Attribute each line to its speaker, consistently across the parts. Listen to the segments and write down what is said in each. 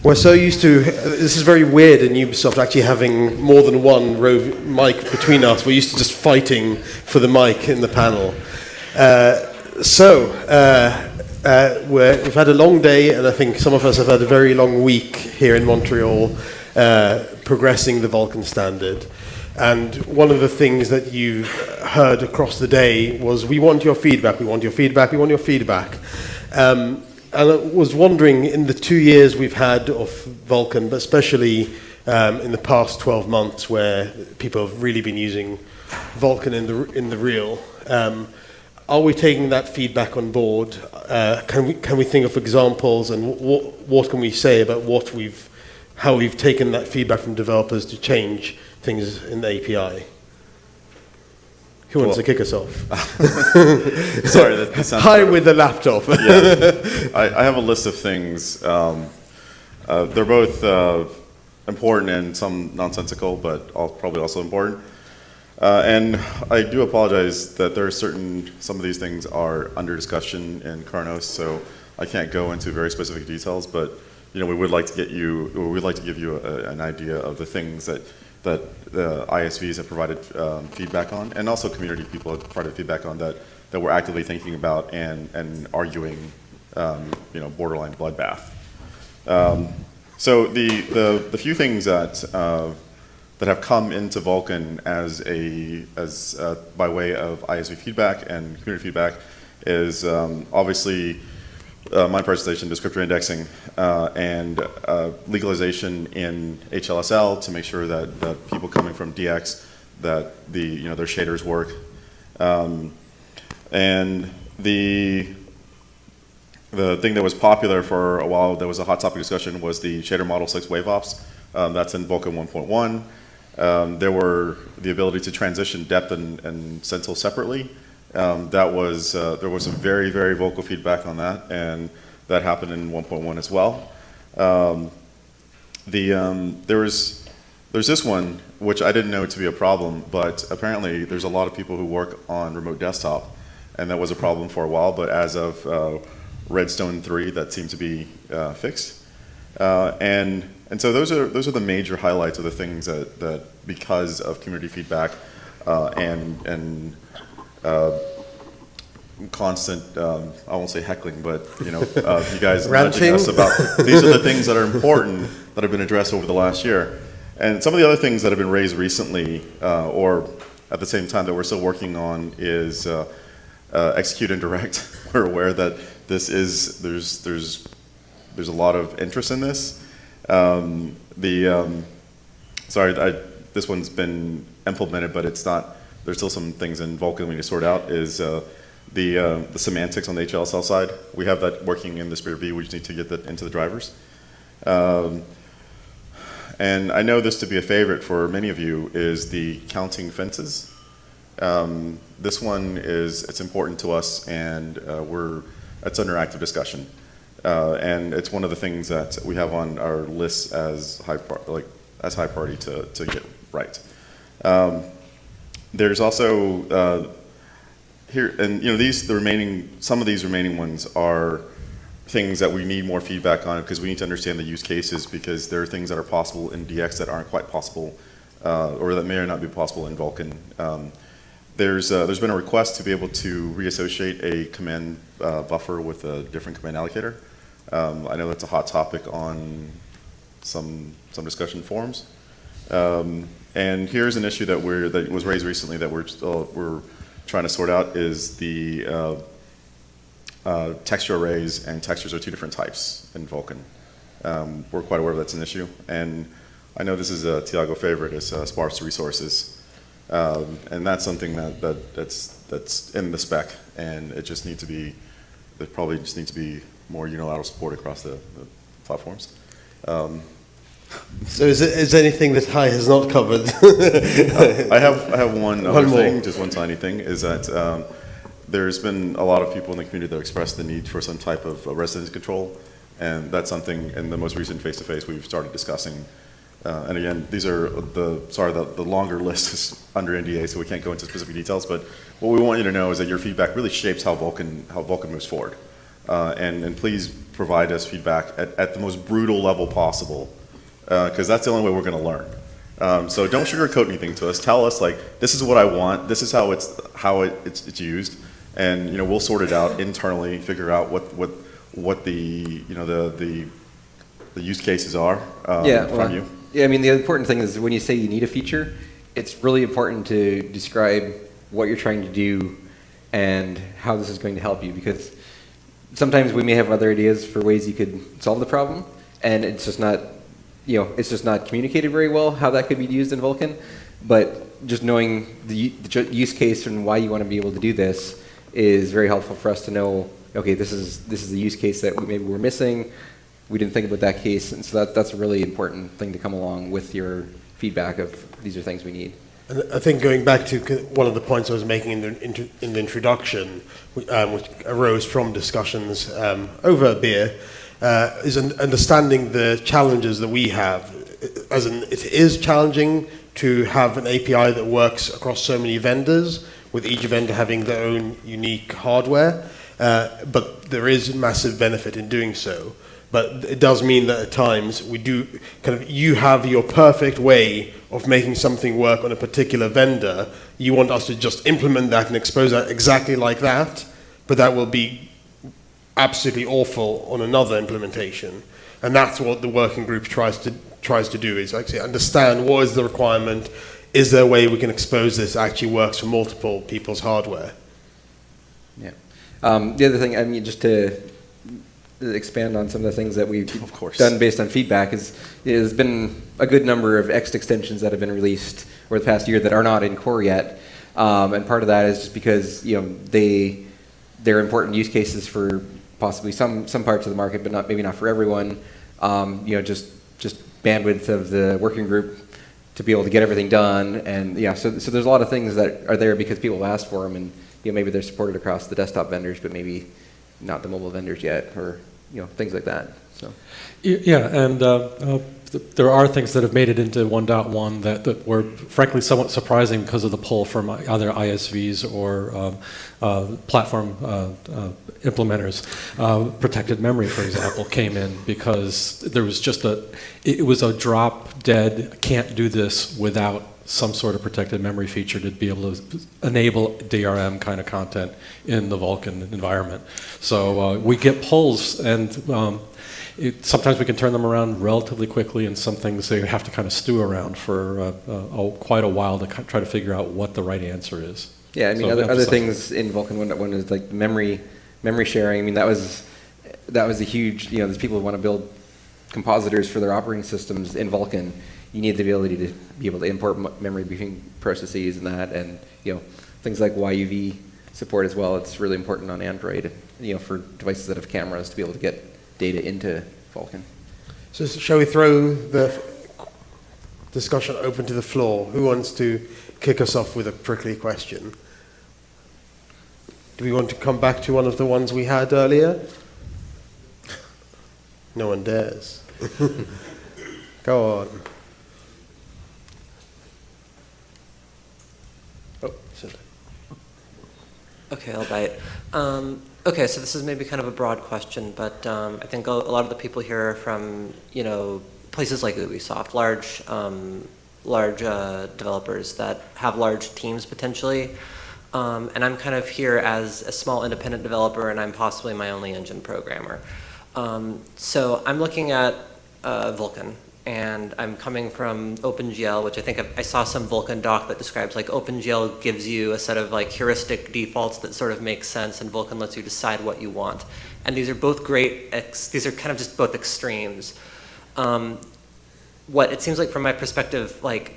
Speaker 1: We're so used to, this is very weird in Ubisoft, actually having more than one mic between us. We're used to just fighting for the mic in the panel. We've had a long day, and I think some of us have had a very long week here in Montreal, progressing the Vulkan standard. And one of the things that you heard across the day was, we want your feedback, we want your feedback, we want your feedback. And I was wondering, in the 2 years we've had of Vulkan, but especially in the past 12 months where people have really been using Vulkan in the real, are we taking that feedback on board? Can we think of examples, and what can we say about how we've taken that feedback from developers to change things in the API? Who wants to kick us off?
Speaker 2: Sorry, that sounds
Speaker 1: Hi with the laptop.
Speaker 2: Yeah. I have a list of things. They're both important and some nonsensical, but probably also important. And I do apologize that some of these things are under discussion in Karnos, so I can't go into very specific details, but we would like to give you an idea of the things that the ISVs have provided feedback on, and also community people have provided feedback on that we're actively thinking about and arguing, borderline bloodbath. So the few things that have come into Vulkan as by way of ISV feedback and community feedback is obviously my presentation, descriptor indexing, and legalization in HLSL to make sure that people coming from DX, that their shaders work, and the thing that was popular for a while, that was a hot topic discussion, was the shader model 6 wave ops. That's in Vulkan 1.1. There were the ability to transition depth and stencil separately. There was some very, very vocal feedback on that, and that happened in 1.1 as well. There's this one, which I didn't know to be a problem, but apparently there's a lot of people who work on remote desktop, and that was a problem for a while, but as of Redstone 3, that seemed to be fixed. And so those are the major highlights of the things that because of community feedback and constant, I won't say heckling, but you guys nudging us about these are the things that are important that have been addressed over the last year. And some of the other things that have been raised recently, or at the same time that we're still working on, is execute and direct. We're aware that there's a lot of interest in this. This one's been implemented, but it's not. There's still some things in Vulkan we need to sort out. Is the semantics on the HLSL side. We have that working in the Spirit V. We just need to get that into the drivers. And I know this to be a favorite for many of you is the counting fences. This one it's important to us, and it's under active discussion. And it's one of the things that we have on our list as high priority to get right. There's also here, and some of these remaining ones are things that we need more feedback on, because we need to understand the use cases, because there are things that are possible in DX that aren't quite possible, or that may or not be possible in Vulkan. There's been a request to be able to reassociate a command buffer with a different command allocator. I know that's a hot topic on some discussion forums. And here's an issue that was raised recently that we're trying to sort out, is the texture arrays, and textures are two different types in Vulkan. We're quite aware that's an issue, and I know this is a Tiago favorite, is sparse resources, and that's something that's in the spec, and it just needs to be, there probably just needs to be more unilateral support across the platforms.
Speaker 1: So is there anything that Hai has not covered?
Speaker 2: I have one other thing, just one tiny thing, is that there's been a lot of people in the community that expressed the need for some type of residence control, and that's something in the most recent face-to-face we've started discussing. And again, these are the longer list is under NDA, so we can't go into specific details, but what we want you to know is that your feedback really shapes how Vulkan moves forward. and please provide us feedback at the most brutal level possible, because that's the only way we're going to learn. So don't sugarcoat anything to us. Tell us, like, this is what I want. This is how it's used, and we'll sort it out internally, figure out what the the use cases are from you.
Speaker 3: Yeah, I mean, the important thing is when you say you need a feature, it's really important to describe what you're trying to do and how this is going to help you, because sometimes we may have other ideas for ways you could solve the problem, and it's just not, it's just not communicated very well how that could be used in Vulkan. But just knowing the use case and why you want to be able to do this is very helpful for us to know, okay, this is the use case that maybe we're missing. We didn't think about that case, and so that's a really important thing to come along with your feedback of these are things we need.
Speaker 1: And I think going back to one of the points I was making in the introduction, which arose from discussions over a beer, is understanding the challenges that we have. As in, it is challenging to have an API that works across so many vendors, with each vendor having their own unique hardware, but there is massive benefit in doing so. But it does mean that at times we do you have your perfect way of making something work on a particular vendor. You want us to just implement that and expose that exactly like that, but that will be absolutely awful on another implementation. And that's what the working group tries to do, is actually understand what is the requirement. Is there a way we can expose this actually works for multiple people's hardware?
Speaker 3: Yeah. The other thing, I mean, just to expand on some of the things that we've done based on feedback, is there's been a good number of Ext extensions that have been released over the past year that are not in core yet, and part of that is just because they're important use cases for possibly some parts of the market, but maybe not for everyone. Just bandwidth of the working group to be able to get everything done, and so there's a lot of things that are there because people have asked for them, and maybe they're supported across the desktop vendors, but maybe not the mobile vendors yet, or things like that. So
Speaker 4: yeah, and there are things that have made it into 1.1 that were frankly somewhat surprising because of the pull from either ISVs or platform implementers. Protected memory, for example, came in because there was just it was a drop dead, can't do this without some sort of protected memory feature to be able to enable DRM kind of content in the Vulkan environment. So we get pulls, and sometimes we can turn them around relatively quickly, and some things they have to kind of stew around for quite a while to try to figure out what the right answer is.
Speaker 3: Yeah, I mean, so other things in Vulkan 1.1 is like memory sharing. I mean, that was a huge, there's people who want to build compositors for their operating systems in Vulkan. You need the ability to be able to import memory between processes and that, and things like YUV support as well. It's really important on Android, for devices that have cameras to be able to get data into Vulkan.
Speaker 1: So shall we throw the discussion open to the floor? Who wants to kick us off with a prickly question? Do we want to come back to one of the ones we had earlier? No one dares. Go on.
Speaker 5: Okay, I'll bite. Okay, so this is maybe kind of a broad question, but I think a lot of the people here are from, places like Ubisoft, large developers that have large teams potentially. And I'm kind of here as a small independent developer, and I'm possibly my only engine programmer. So I'm looking at Vulkan, and I'm coming from OpenGL, which I think I saw some Vulkan doc that describes like OpenGL gives you a set of like heuristic defaults that sort of make sense, and Vulkan lets you decide what you want. And these are both great, these are kind of just both extremes. What it seems like from my perspective, like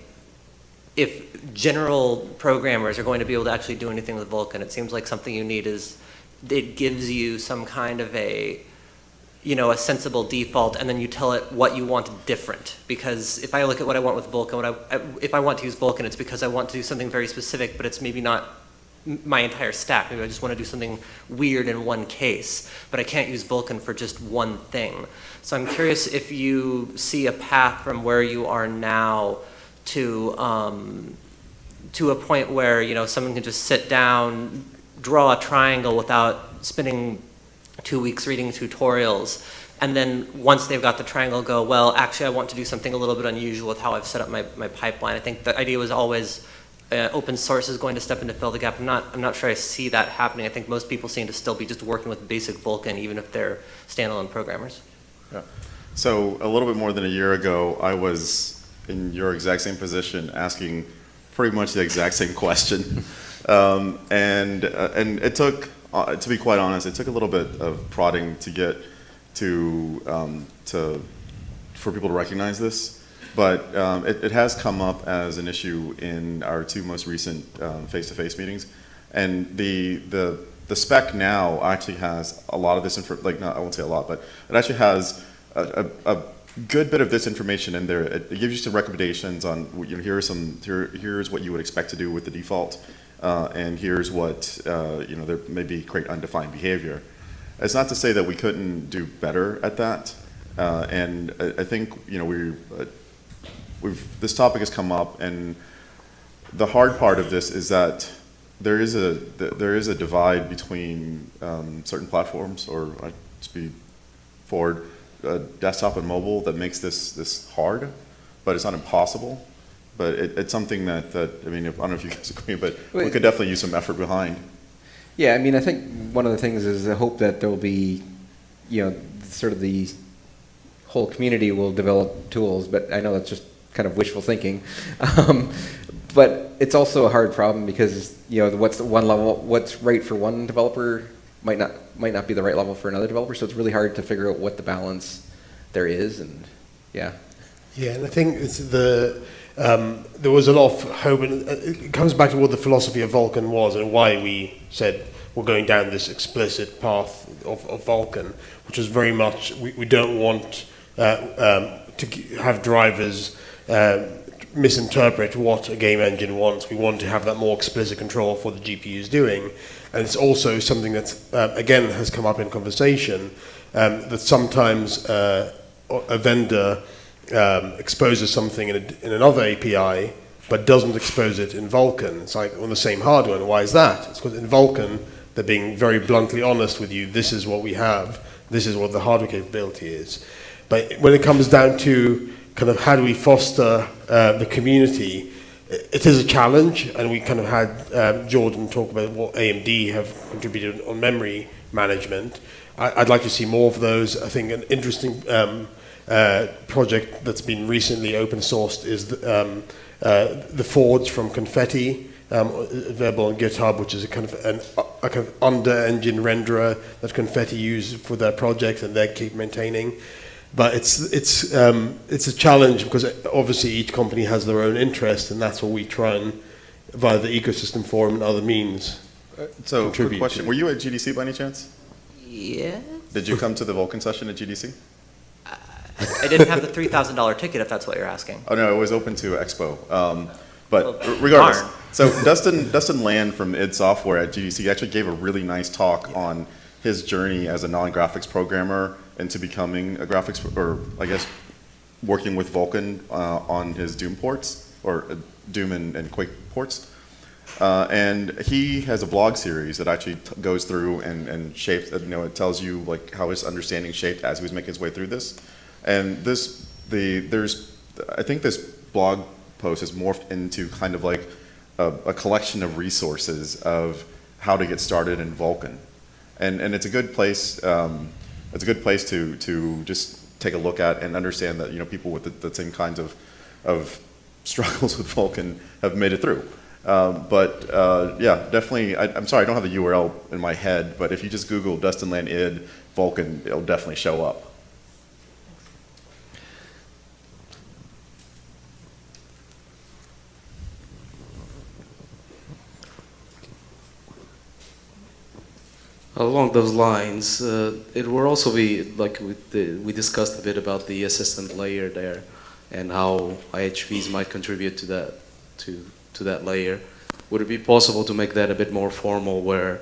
Speaker 5: if general programmers are going to be able to actually do anything with Vulkan, it seems like something you need is, it gives you some kind of a sensible default, and then you tell it what you want different. Because if I look at what I want with Vulkan, if I want to use Vulkan, it's because I want to do something very specific, but it's maybe not my entire stack. Maybe I just want to do something weird in one case, but I can't use Vulkan for just one thing. So I'm curious if you see a path from where you are now to a point where someone can just sit down, draw a triangle without spending 2 weeks reading tutorials, and then once they've got the triangle, go, well, actually I want to do something a little bit unusual with how I've set up my pipeline. I think the idea was always open source is going to step in to fill the gap. I'm not sure I see that happening. I think most people seem to still be just working with basic Vulkan, even if they're standalone programmers.
Speaker 2: Yeah. So a little bit more than a year ago, I was in your exact same position, asking pretty much the exact same question, and it took, to be quite honest, it took a little bit of prodding to get for people to recognize this. But it has come up as an issue in our 2 most recent face-to-face meetings, and the spec now actually has a lot of this I won't say a lot, but it actually has a good bit of this information in there. It gives you some recommendations on, here's what you would expect to do with the default, and here's what there may be great undefined behavior. It's not to say that we couldn't do better at that, and I think this topic has come up, and the hard part of this is that there is a divide between certain platforms, or to be forward, desktop and mobile, that makes this hard, but it's not impossible. But it's something that I mean, I don't know if you guys agree, but we could definitely use some effort behind.
Speaker 3: Yeah, I mean, I think one of the things is I hope that there will be, sort of the whole community will develop tools, but I know that's just kind of wishful thinking. But it's also a hard problem because, what's right for one developer might not be the right level for another developer, so it's really hard to figure out what the balance there is, and yeah. Yeah,
Speaker 1: and I think it's there was a lot of hope, and it comes back to what the philosophy of Vulkan was and why we said we're going down this explicit path of Vulkan, which was very much, we don't want to have drivers misinterpret what a game engine wants. We want to have that more explicit control of what the GPU is doing. And it's also something that, again, has come up in conversation, that sometimes a vendor exposes something in another API, but doesn't expose it in Vulkan. It's like on the same hardware. And why is that? It's because in Vulkan, they're being very bluntly honest with you. This is what we have. This is what the hardware capability is. But when it comes down to kind of how do we foster the community, it is a challenge, and we kind of had Jordan talk about what AMD have contributed on memory management. I'd like to see more of those. I think an interesting project that's been recently open sourced is the Forge from Confetti, available on GitHub, which is a kind of under-engine renderer that Confetti use for their projects and they keep maintaining. But it's a challenge because obviously each company has their own interest, and that's what we try and, via the ecosystem forum and other means,
Speaker 2: so, quick question. Were you at GDC by any chance?
Speaker 5: Yeah.
Speaker 2: Did you come to the Vulkan session at GDC?
Speaker 5: I didn't have the $3,000 ticket, if that's what you're asking.
Speaker 2: Oh, no, it was open to Expo. But regardless,
Speaker 5: darn.
Speaker 2: So Dustin Land from id Software at GDC actually gave a really nice talk on his journey as a non-graphics programmer into becoming a graphics, or I guess working with Vulkan on his Doom ports, or Doom and Quake ports. And he has a blog series that actually goes through and shapes, it tells you like how his understanding shaped as he was making his way through this. And I think this blog post has morphed into kind of like a collection of resources of how to get started in Vulkan. And it's a good place. It's a good place to just take a look at and understand that people with the same kinds of struggles with Vulkan have made it through. Yeah, definitely. I'm sorry, I don't have the URL in my head, but if you just Google Dustin Land id Vulkan, it'll definitely show up.
Speaker 6: Along those lines, it will also be like we discussed a bit about the assistant layer there, and how IHVs might contribute to that layer. Would it be possible to make that a bit more formal, where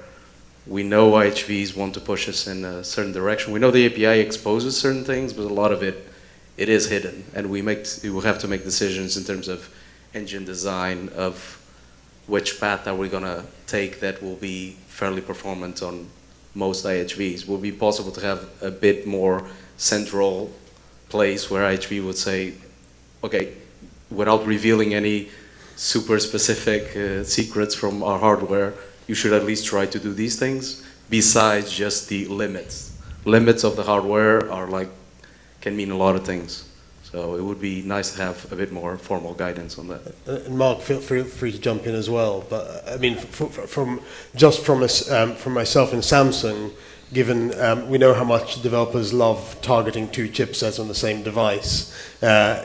Speaker 6: we know IHVs want to push us in a certain direction? We know the API exposes certain things, but a lot of it is hidden, and we will have to make decisions in terms of engine design of which path are we going to take that will be fairly performant on most IHVs. Would it be possible to have a bit more central place where IHV would say, okay, without revealing any super specific secrets from our hardware, you should at least try to do these things besides just the limits. Limits of the hardware are like, can mean a lot of things. So it would be nice to have a bit more formal guidance on that.
Speaker 1: And Mark, feel free to jump in as well. But I mean, from myself and Samsung, given we know how much developers love targeting 2 chipsets on the same device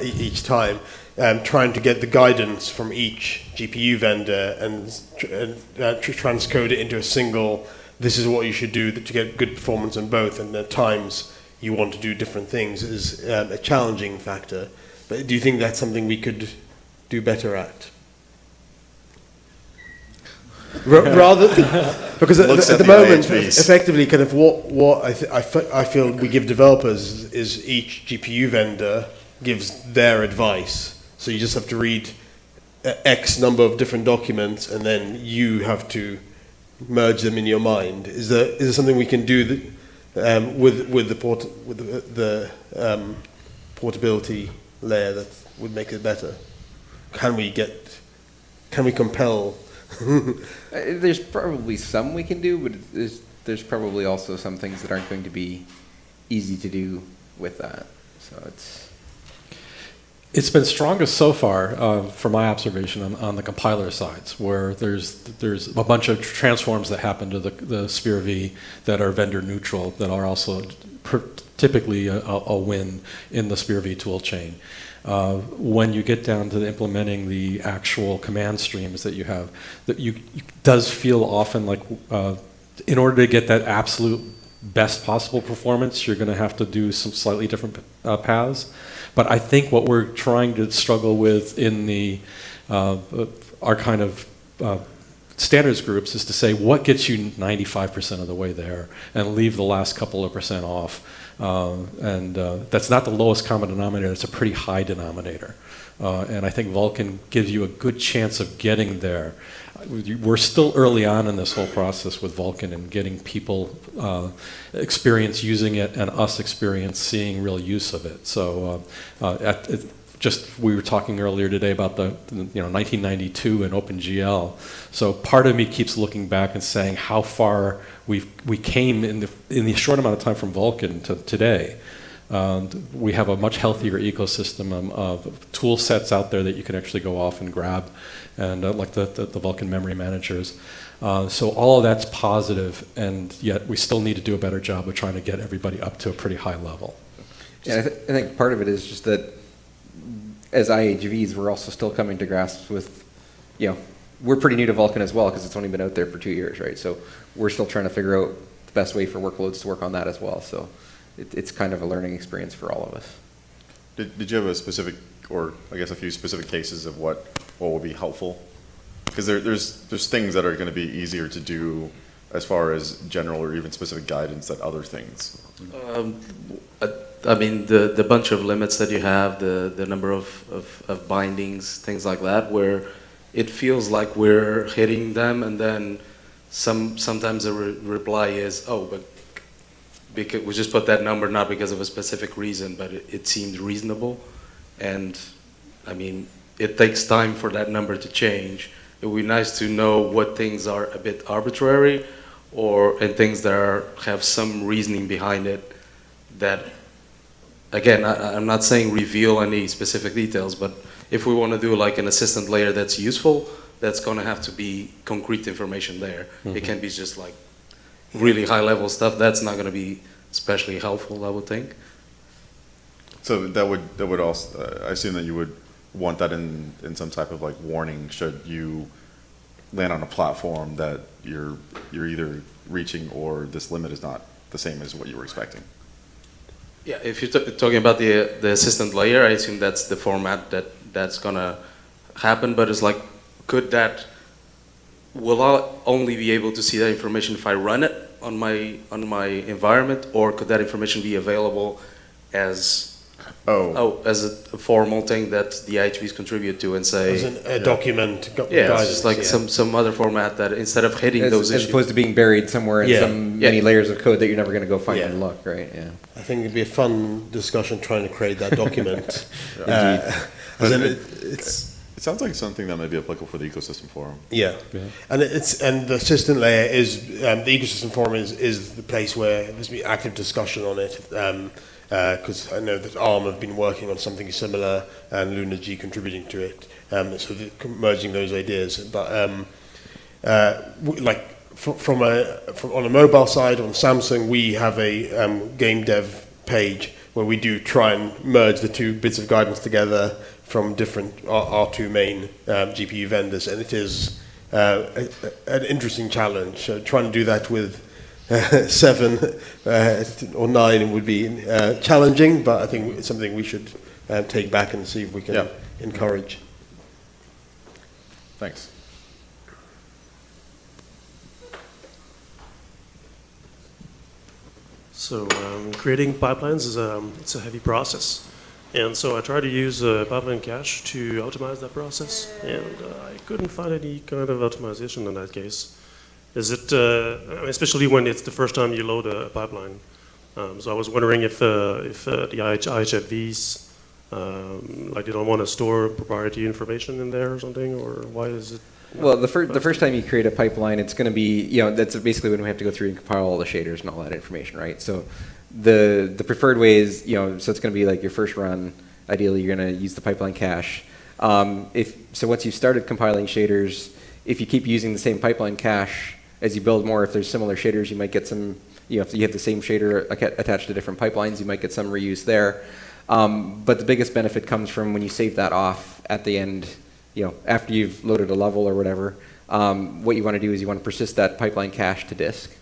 Speaker 1: each time, trying to get the guidance from each GPU vendor and transcode it into a single, this is what you should do to get good performance on both, and at times you want to do different things, is a challenging factor. But do you think that's something we could do better at? Rather, because at the moment, effectively, kind of what I feel we give developers is each GPU vendor gives their advice. So you just have to read X number of different documents, and then you have to merge them in your mind. Is there something we can do that, with the portability layer that would make it better? Can we compel?
Speaker 3: There's probably some we can do, but there's probably also some things that aren't going to be easy to do with that. So
Speaker 4: it's been strongest so far, from my observation, on the compiler sides, where there's a bunch of transforms that happen to the Sphere V that are vendor neutral, that are also typically a win in the Sphere V tool chain. When you get down to implementing the actual command streams that you have, it does feel often like in order to get that absolute best possible performance, you're going to have to do some slightly different paths. But I think what we're trying to struggle with in our kind of standards groups is to say what gets you 95% of the way there and leave the last couple of percent off. That's not the lowest common denominator, it's a pretty high denominator. And I think Vulkan gives you a good chance of getting there. We're still early on in this whole process with Vulkan and getting people experience using it and us experience seeing real use of it. So we were talking earlier today about the 1992 and OpenGL. So part of me keeps looking back and saying how far we came in the short amount of time from Vulkan to today. We have a much healthier ecosystem of tool sets out there that you can actually go off and grab, and like the Vulkan memory managers. So all of that's positive, and yet we still need to do a better job of trying to get everybody up to a pretty high level.
Speaker 3: Yeah, I think part of it is just that as IHVs, we're also still coming to grasp with, we're pretty new to Vulkan as well because it's only been out there for 2 years, right? So we're still trying to figure out the best way for workloads to work on that as well. So it's kind of a learning experience for all of us.
Speaker 2: Did you have a specific, or I guess a few specific cases of what would be helpful? Because there's things that are going to be easier to do as far as general or even specific guidance than other things.
Speaker 6: I mean, the bunch of limits that you have, the number of bindings, things like that, where it feels like we're hitting them, and then sometimes the reply is, oh, but because we just put that number not because of a specific reason, but it seemed reasonable. And I mean, it takes time for that number to change. It would be nice to know what things are a bit arbitrary, and things that have some reasoning behind it. That, again, I'm not saying reveal any specific details, but if we want to do like an assistant layer that's useful, that's going to have to be concrete information there. Mm-hmm. It can be just like really high level stuff. That's not going to be especially helpful, I would think.
Speaker 2: So that would also, I assume that you would want that in some type of like warning should you land on a platform that you're either reaching or this limit is not the same as what you were expecting.
Speaker 6: Yeah, if you're talking about the assistant layer, I assume that's the format that's gonna happen. But it's like, will I only be able to see that information if I run it on my environment, or could that information be available as
Speaker 2: Oh,
Speaker 6: as a formal thing that the IHVs contribute to and say,
Speaker 1: As a document.
Speaker 6: yeah,
Speaker 1: guidance,
Speaker 6: it's just like
Speaker 1: yeah.
Speaker 6: some other format that instead of hitting those
Speaker 3: as
Speaker 6: issues.
Speaker 3: opposed to being buried somewhere in
Speaker 1: Yeah.
Speaker 3: some many layers of code that you're never going to go find
Speaker 1: Yeah.
Speaker 3: and look, right? Yeah.
Speaker 1: I think it'd be a fun discussion trying to create that document.
Speaker 2: But
Speaker 1: It's
Speaker 2: it sounds like something that may be applicable for the ecosystem forum.
Speaker 1: yeah, and the assistant layer is the ecosystem forum is the place where there's been active discussion on it. Because I know that ARM have been working on something similar and LunaG contributing to it. So merging those ideas, but on a mobile side on Samsung, we have a game dev page where we do try and merge the two bits of guidance together from different our two main GPU vendors, and it is an interesting challenge. Trying to do that with 7 or 9 would be challenging, but I think it's something we should take back and see if we can encourage.
Speaker 2: Thanks.
Speaker 7: So creating pipelines is it's a heavy process. And so I try to use pipeline cache to optimize that process, and I couldn't find any kind of optimization in that case. Is it, especially when it's the first time you load a pipeline. So I was wondering if the IHFVs, like they don't want to store proprietary information in there or something, or why is it?
Speaker 3: Well, the first time you create a pipeline, it's going to be, that's basically when we have to go through and compile all the shaders and all that information, right? So the preferred way is, so it's going to be like your first run. Ideally, you're going to use the pipeline cache. So once you've started compiling shaders, if you keep using the same pipeline cache as you build more, if there's similar shaders, you might get some, if you have the same shader attached to different pipelines, you might get some reuse there. But the biggest benefit comes from when you save that off at the end, after you've loaded a level or whatever. What you want to do is you want to persist that pipeline cache to disk,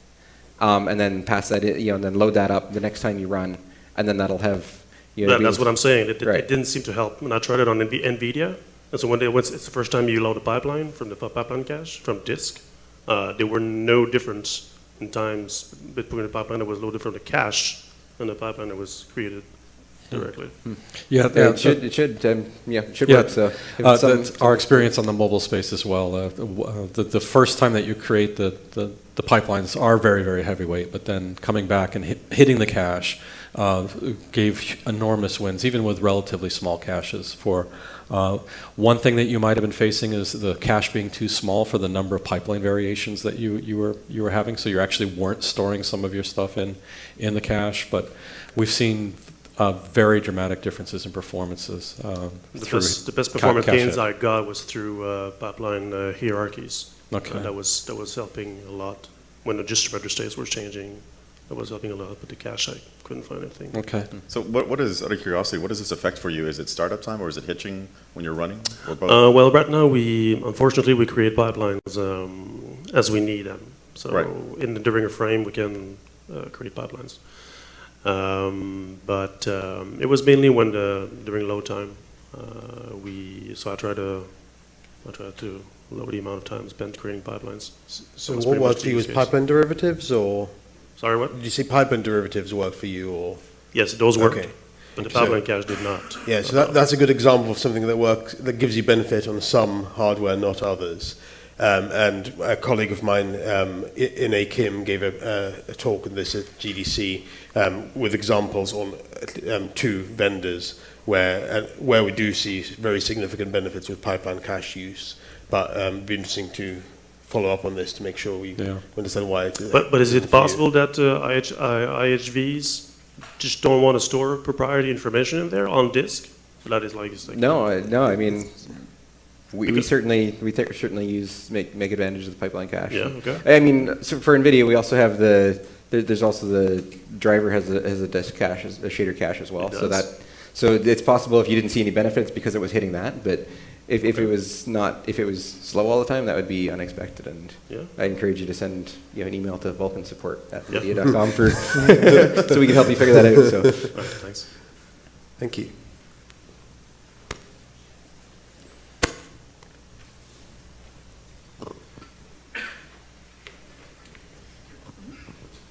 Speaker 3: and then pass that in, and then load that up the next time you run, and then that'll have.
Speaker 7: That's what I'm saying. It
Speaker 3: Right.
Speaker 7: didn't seem to help when I tried it on NVIDIA. And so once it's the first time you load a pipeline from the pipeline cache from disk, there were no difference in times between the pipeline that was loaded from the cache and the pipeline that was created directly.
Speaker 4: Yeah,
Speaker 3: It should work. So if
Speaker 4: that's our experience on the mobile space as well. The first time that you create the pipelines are very, very heavyweight, but then coming back and hitting the cache gave enormous wins, even with relatively small caches. For one thing that you might have been facing is the cache being too small for the number of pipeline variations that you were having, so you actually weren't storing some of your stuff in the cache. But we've seen very dramatic differences in performances.
Speaker 7: The best performance gains I got was through pipeline hierarchies.
Speaker 4: Okay.
Speaker 7: That was helping a lot. When the distributor states were changing, that was helping a lot. But the cache, I couldn't find anything.
Speaker 4: Okay.
Speaker 2: So what is, out of curiosity, what does this affect for you? Is it startup time or is it hitching when you're running, or both?
Speaker 7: Well, right now unfortunately we create pipelines as we need them. So during a frame we can create pipelines. But it was mainly when during load time so I try to lower the amount of time spent creating pipelines.
Speaker 1: So
Speaker 7: That's
Speaker 1: what
Speaker 7: pretty much
Speaker 1: worked
Speaker 7: the
Speaker 1: for you was
Speaker 7: use case.
Speaker 1: pipeline derivatives, or
Speaker 7: Sorry, what?
Speaker 1: did you say pipeline derivatives work for you, or?
Speaker 7: Yes, those worked,
Speaker 1: Okay.
Speaker 7: but the
Speaker 1: So-
Speaker 7: pipeline cache did not.
Speaker 1: Yeah, so that's a good example of something that works, that gives you benefit on some hardware, not others. And a colleague of mine, Ine Kim, gave a talk on this at GDC with examples on 2 vendors where we do see very significant benefits with pipeline cache use. But it'd be interesting to follow up on this to make sure we understand why.
Speaker 7: But is it possible that IHVs just don't want to store proprietary information in there on disk? That is like it's like
Speaker 3: No. I mean, we certainly make advantage of the pipeline cache.
Speaker 7: Yeah. Okay.
Speaker 3: I mean, so for NVIDIA, we also have there's also the driver has a disk cache, a shader cache as well.
Speaker 7: It does.
Speaker 3: So it's possible if you didn't see any benefits because it was hitting that, but if it was slow all the time, that would be unexpected. And I encourage you to send an email to Vulkan support at NVIDIA.com so we can help you figure that out. So
Speaker 7: thanks.
Speaker 1: Thank you.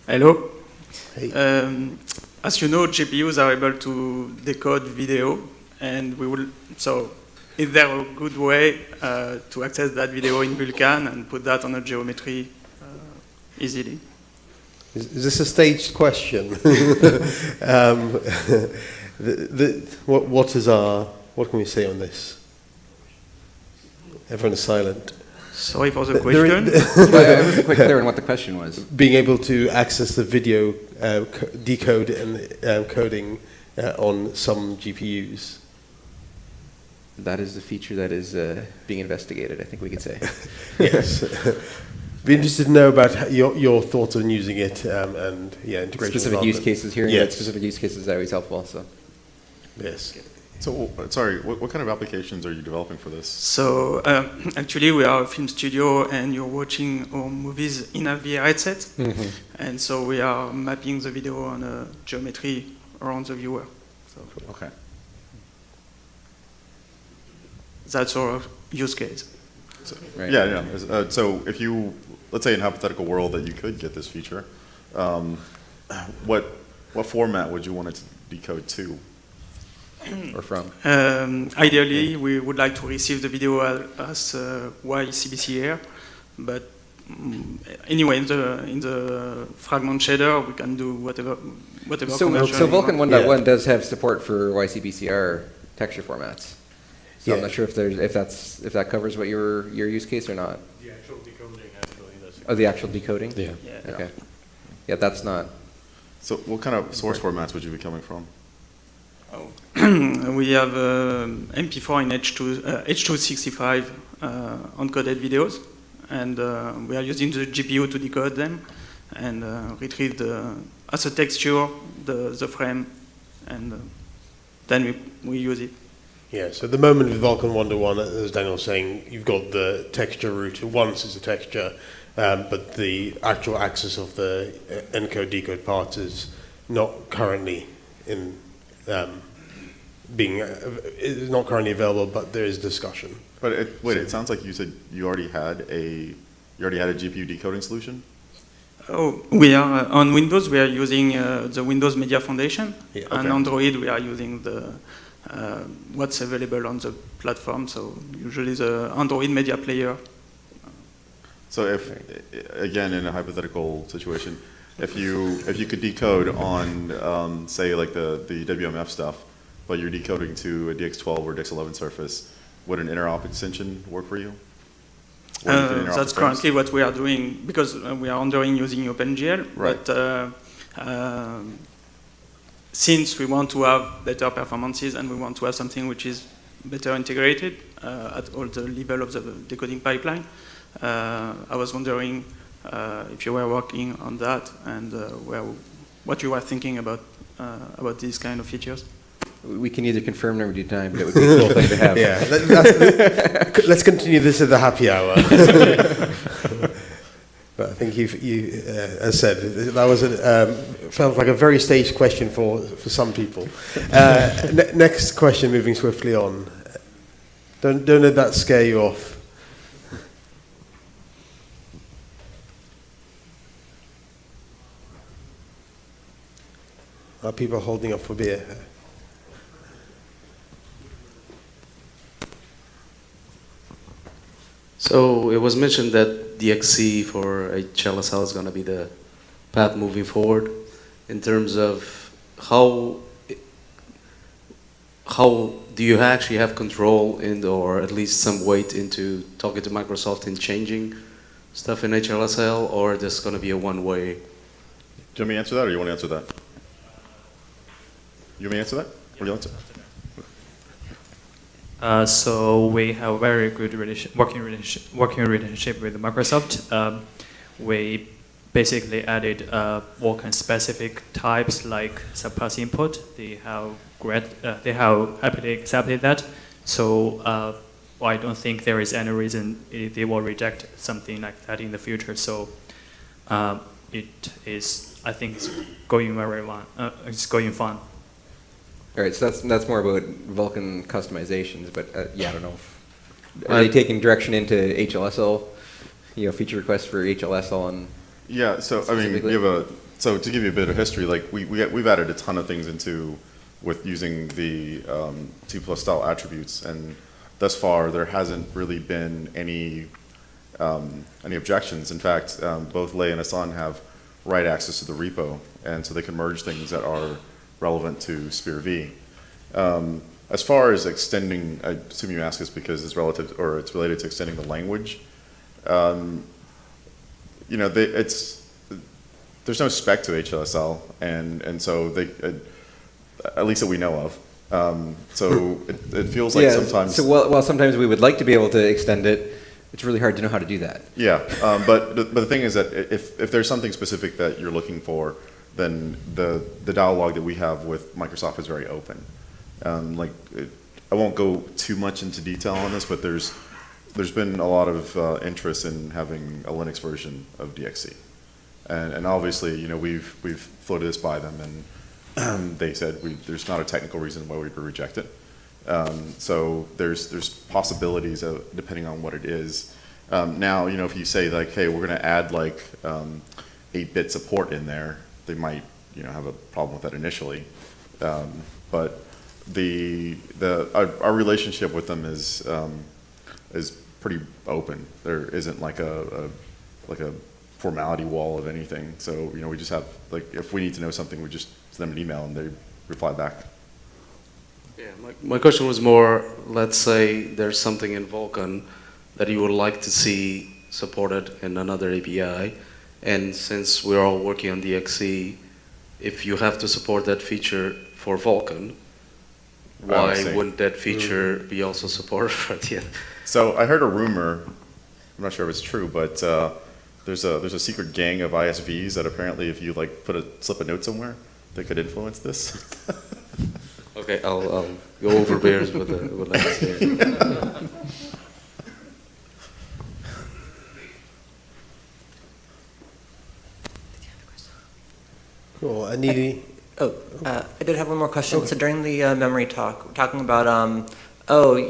Speaker 8: Hello.
Speaker 1: Hey.
Speaker 8: as you know, GPUs are able to decode video, and so is there a good way to access that video in Vulkan and put that on a geometry easily?
Speaker 1: Is this a staged question? What can we say on this? Everyone is silent.
Speaker 8: Sorry for the question.
Speaker 3: I wasn't quite clear on what the question was.
Speaker 1: Being able to access the video decode and coding on some GPUs.
Speaker 3: That is the feature that is being investigated, I think we could say.
Speaker 1: Yes. Be interested to know about your thoughts on using it and integration.
Speaker 3: Specific use cases, hearing
Speaker 1: yes.
Speaker 3: about specific use cases is always helpful. So.
Speaker 1: Yes.
Speaker 2: So, sorry, what kind of applications are you developing for this?
Speaker 8: So, actually, we are a film studio, and you're watching our movies in a VR headset.
Speaker 1: Mm-hmm.
Speaker 8: And so we are mapping the video on a geometry around the viewer. So
Speaker 2: Okay.
Speaker 8: that's our use case.
Speaker 2: So,
Speaker 3: Right.
Speaker 2: yeah. So if you, let's say in a hypothetical world that you could get this feature, what format would you want it to decode to?
Speaker 3: Or from?
Speaker 8: Ideally, we would like to receive the video as YCBC Air, but anyway, in the fragment shader, we can do whatever
Speaker 3: So
Speaker 8: convention we
Speaker 3: Vulkan
Speaker 8: want.
Speaker 3: 1.1 does have support for YCBCR texture formats. So I'm
Speaker 1: Yeah.
Speaker 3: not sure if that covers what your use case or not.
Speaker 9: The actual decoding, actually. That's
Speaker 3: Oh, the actual decoding?
Speaker 4: Yeah.
Speaker 8: Yeah.
Speaker 3: Okay. Yeah, that's not.
Speaker 2: So what kind of source formats would you be coming from?
Speaker 8: We have MP4 in H265 encoded videos, and we are using the GPU to decode them and retrieve as a texture the frame, and then we use it.
Speaker 1: Yeah, so at the moment with Vulkan 1.1, as Daniel was saying, you've got the texture route. Once it's a texture, but the actual access of the encode decode parts is not currently in is not currently available, but there is discussion.
Speaker 2: But it sounds like you said you already had a GPU decoding solution.
Speaker 8: Oh, we are on Windows. We are using the Windows Media Foundation.
Speaker 1: Yeah,
Speaker 8: On
Speaker 2: okay.
Speaker 8: Android, we are using the what's available on the platform. So usually the Android Media Player.
Speaker 2: So if, again, in a hypothetical situation, if you could decode on, say, like the WMF stuff, but you're decoding to a DX12 or DX11 surface, would an interop extension work for you? Where you can interop
Speaker 8: That's
Speaker 2: the frames?
Speaker 8: currently what we are doing because we are ongoing using OpenGL.
Speaker 2: Right.
Speaker 8: But since we want to have better performances and we want to have something which is better integrated at all the level of the decoding pipeline, I was wondering if you were working on that and what you were thinking about these kind of features.
Speaker 3: We can either confirm nor deny, but it would be a cool thing to have.
Speaker 1: Yeah, let's continue this at the happy hour. But I think you as said, that was felt like a very staged question for some people. Next question, moving swiftly on. Don't let that scare you off. Are people holding up for beer?
Speaker 6: So it was mentioned that DXC for HLSL is going to be the path moving forward in terms of how do you actually have control or at least some weight into talking to Microsoft in changing stuff in HLSL, or this going to be a one-way?
Speaker 2: Do you want me to answer that, or you want to answer that? You want me to answer that, or you answer?
Speaker 10: So we have a very good working relationship with Microsoft. We basically added Vulkan-specific types like subclass input. They have happily accepted that. So I don't think there is any reason they will reject something like that in the future. So it is, I think, it's going very well. It's going fun.
Speaker 3: All right, so that's more about Vulkan customizations, but yeah, I don't know. Are they taking direction into HLSL, feature requests for HLSL and
Speaker 2: Yeah, so I mean, we have So to give you a bit of history, like we've added a ton of things into with using the C+ style attributes, and thus far there hasn't really been any objections. In fact, both Lei and Hassan have write access to the repo, and so they can merge things that are relevant to Sphere V. As far as extending, I assume you ask this because it's relative or it's related to extending the language. You know, there's no spec to HLSL, and so they, at least that we know of. So it feels like sometimes.
Speaker 3: So while sometimes we would like to be able to extend it, it's really hard to know how to do that.
Speaker 2: Yeah, but the thing is that if there's something specific that you're looking for, then the dialogue that we have with Microsoft is very open. I won't go too much into detail on this, but there's been a lot of interest in having a Linux version of DXC, and obviously, you know, we've floated this by them, and they said there's not a technical reason why we would reject it. So there's possibilities depending on what it is. Now, you know, if you say like, hey, we're going to add like 8-bit support in there, they might, you know, have a problem with that initially. But our relationship with them is pretty open. There isn't like a formality wall of anything. So, you know, we just have, like, if we need to know something, we just send them an email and they reply back.
Speaker 6: Yeah, my question was more, let's say there's something in Vulkan that you would like to see supported in another API, and since we're all working on DXC, if you have to support that feature for Vulkan, why wouldn't that feature be also supported for the other?
Speaker 2: So I heard a rumor, I'm not sure if it's true, but there's a secret gang of ISVs that apparently if you like slip a note somewhere, they could influence this.
Speaker 6: Okay, I'll go over beers with that.
Speaker 1: Cool. Anidi?
Speaker 5: I did have one more question. Okay. So during the memory talk, we're talking about,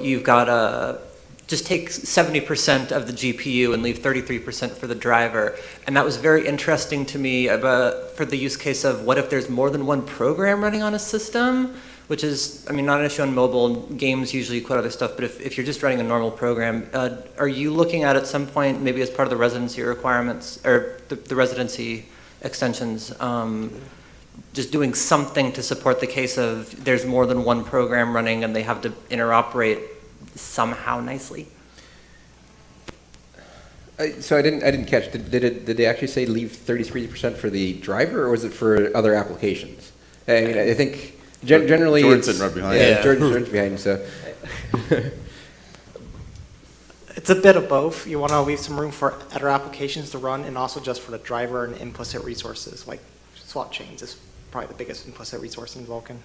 Speaker 5: you've got just take 70% of the GPU and leave 33% for the driver. And that was very interesting to me for the use case of what if there's more than one program running on a system, which is, I mean, not an issue on mobile. Games usually quite other stuff, but if you're just running a normal program, are you looking at some point, maybe as part of the residency requirements, or the residency extensions, just doing something to support the case of there's more than one program running and they have to interoperate somehow nicely?
Speaker 3: So I didn't catch. Did they actually say leave 33% for the driver, or was it for other applications? I mean, I think generally
Speaker 2: Jordan's sitting right behind.
Speaker 3: Yeah, Jordan's behind. So
Speaker 11: it's a bit of both. You want to leave some room for other applications to run, and also just for the driver and implicit resources, like swap chains is probably the biggest implicit resource in Vulkan.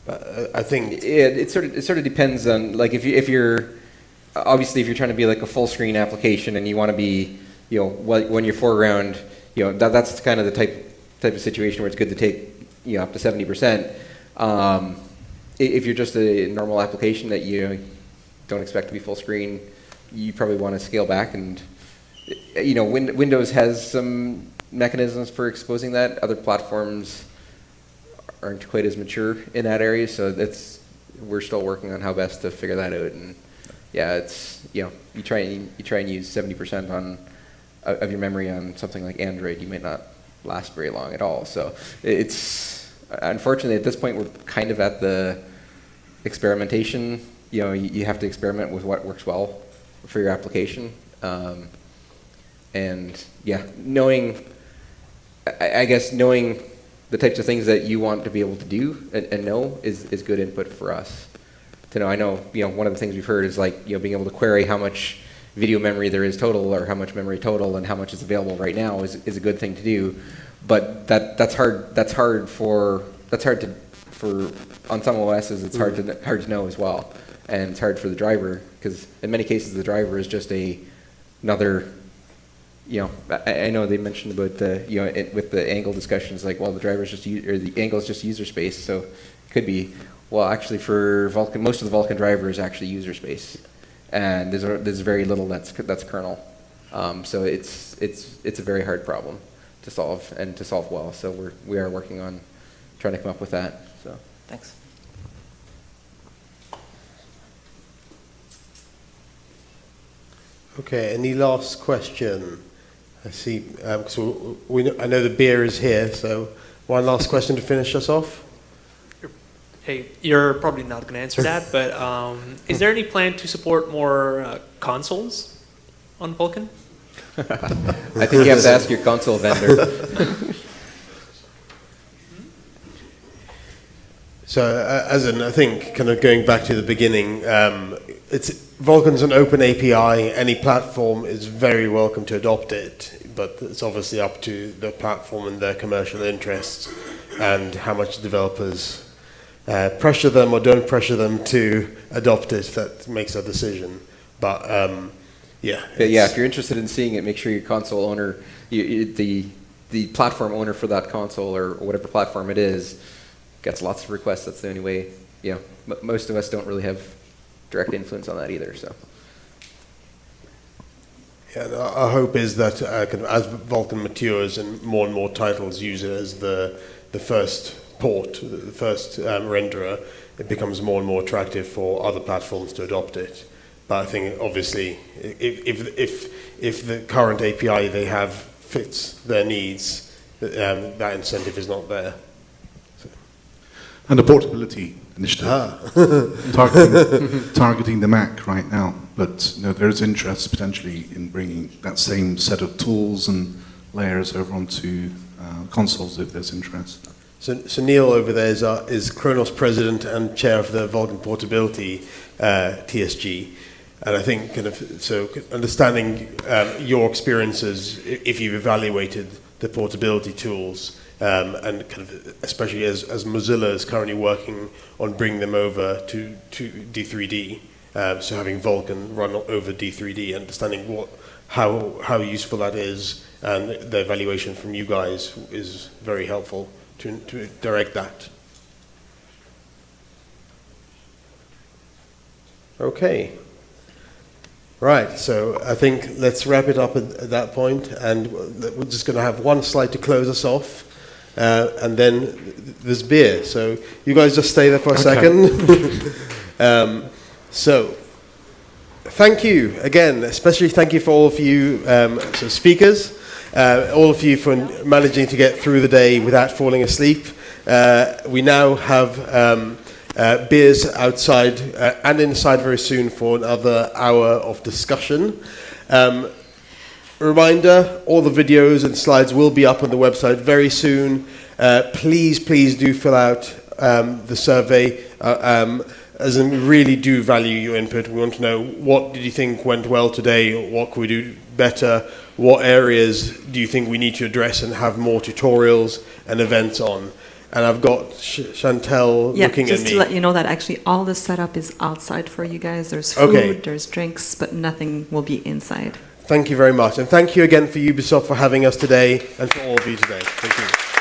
Speaker 1: I think
Speaker 3: it sort of depends on, like, if you're obviously if you're trying to be like a full screen application and you want to be, you know, when you're foreground, you know, that's kind of the type of situation where it's good to take, you know, up to 70%. If you're just a normal application that you don't expect to be full screen, you probably want to scale back. And, you know, Windows has some mechanisms for exposing that. Other platforms aren't quite as mature in that area, so we're still working on how best to figure that out. And yeah, it's, you know, you try and use 70% of your memory on something like Android, you might not last very long at all. So it's, unfortunately at this point we're kind of at the experimentation. You know, you have to experiment with what works well for your application. And yeah, I guess knowing the types of things that you want to be able to do and know is good input for us to know. I know, you know, one of the things we've heard is, like, you know, being able to query how much video memory there is total, or how much memory total and how much is available right now is a good thing to do. But that's hard for on some OSs. It's hard to know as well, and it's hard for the driver, because in many cases the driver is just another. You know, I know they mentioned about the, you know, with the angle discussions, like, well, the driver's just the angle is just user space, so it could be, well, actually for Vulkan, most of the Vulkan driver is actually user space, and there's very little that's kernel, so it's a very hard problem. solve and to solve well. So we are working on trying to come up with that. So
Speaker 5: Thanks.
Speaker 1: Okay, any last question? I see, so I know the beer is here, so one last question to finish us off.
Speaker 12: Hey, you're probably not going to answer that, but is there any plan to support more consoles on Vulkan?
Speaker 3: I think you have to ask your console vendor.
Speaker 1: So, I think, kind of going back to the beginning, Vulkan's an open API. Any platform is very welcome to adopt it, but it's obviously up to the platform and their commercial interests and how much developers pressure them or don't pressure them to adopt it. That makes a decision. But yeah.
Speaker 3: If you're interested in seeing it, make sure your console owner, the platform owner for that console or whatever platform it is, gets lots of requests. That's the only way. Most of us don't really have direct influence on that either. So.
Speaker 1: Yeah, our hope is that as Vulkan matures and more titles use it as the first port, the first renderer, it becomes more and more attractive for other platforms to adopt it. But I think obviously, if the current API they have fits their needs, that incentive is not there.
Speaker 13: And the portability initiative, targeting the Mac right now, but there's interest potentially in bringing that same set of tools and layers over onto consoles if there's interest.
Speaker 1: So Neil over there is Kronos president and chair of the Vulkan Portability TSG, and I think understanding your experiences, if you've evaluated the portability tools. And especially as Mozilla is currently working on bringing them over to D3D, so having Vulkan run over D3D, understanding how useful that is, and the evaluation from you guys is very helpful to direct that. Okay. Right, so I think let's wrap it up at that point, and we're just going to have one slide to close us off. And then there's beer. So you guys just stay there for a second. So thank you again, especially thank you for all of you speakers, all of you for managing to get through the day without falling asleep. We now have beers outside and inside very soon for another hour of discussion. Reminder, all the videos and slides will be up on the website very soon. Please do fill out the survey, as in we really do value your input. We want to know, what did you think went well today? What could we do better? What areas do you think we need to address and have more tutorials and events on? And I've got Chantel looking at me.
Speaker 14: Just to let you know that actually all the setup is outside for you guys. There's food, there's drinks, but nothing will be inside.
Speaker 1: Thank you very much. And thank you again for Ubisoft for having us today and for all of you today. Thank you.